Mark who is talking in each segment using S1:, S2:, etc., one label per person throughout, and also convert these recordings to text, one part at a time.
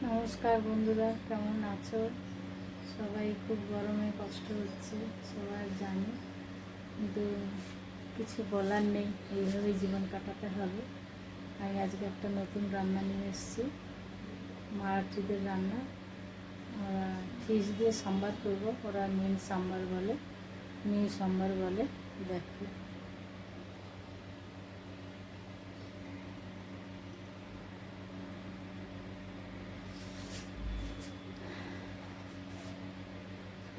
S1: নমস্কার বন্ধুরা, কেমন আছো? সবাই খুব গরমে কষ্ট হচ্ছে, সবাই জানি, কিন্তু কিছু বলার নেই, এইভাবেই জীবন কাটাতে হবে। আমি আজকে একটা নতুন রান্না নিয়ে এসেছি, মারাঠিদের রান্না। ওরা ফিশ দিয়ে সাম্বার করবো, ওরা মিন সাম্বার বলে, দেখো।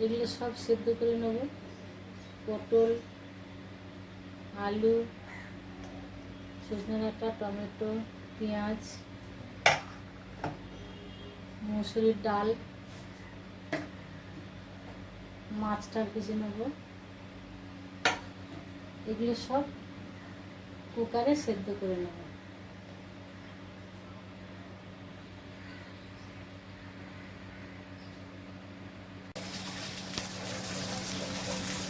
S1: এগুলো সব সেদ্ধ করে নেব। পটল, আলু, সজনে ডাঁটা, টমেটো, পেঁয়াজ, মুসুরির ডাল, মাছটা ভেজে নেব। এগুলো সব কুকারে সেদ্ধ করে নেব।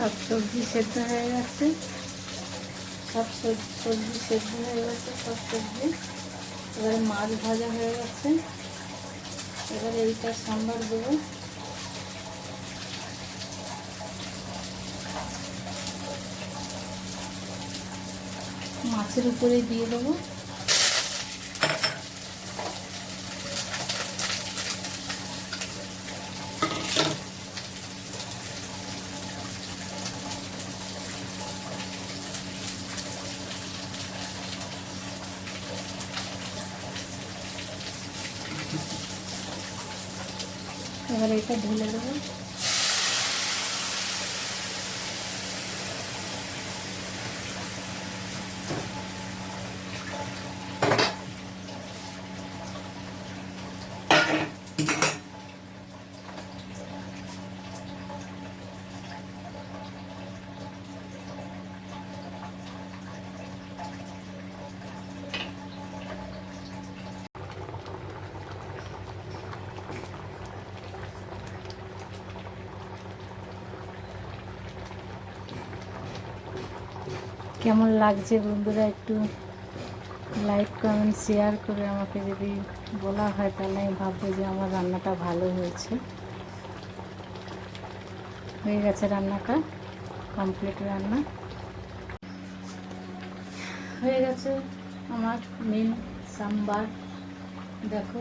S1: সব সবজি সেদ্ধ হয়ে গেছে, সব সবজি সেদ্ধ হয়ে গেছে, সব সবজি। এবারে মাছ ভাজা হয়ে গেছে, এবারে এইটা সাম্বার দেবো। মাছের উপরে দিয়ে দেবো। এবারে এটা ঢেলে দেবো। কেমন লাগছে বন্ধুরা, একটু লাইক, কমেন্ট, শেয়ার করে আমাকে যদি বলা হয়, তাহলে আমি ভাববো যে আমার রান্নাটা ভালো হয়েছে। হয়ে গেছে রান্নাটা, কমপ্লিট রান্না হয়ে গেছে আমার মেন সাম্বার। দেখো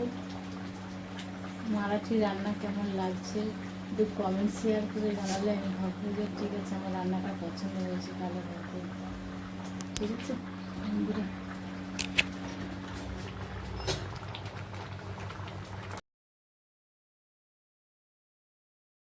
S1: মারাঠি রান্না কেমন লাগছে একটু কমেন্ট শেয়ার করে জানালে আমি ভাববো যে ঠিক আছে, আমার রান্নাটা পছন্দ হয়েছে, তাহলে ভাববো। ঠিক আছে বন্ধুরা।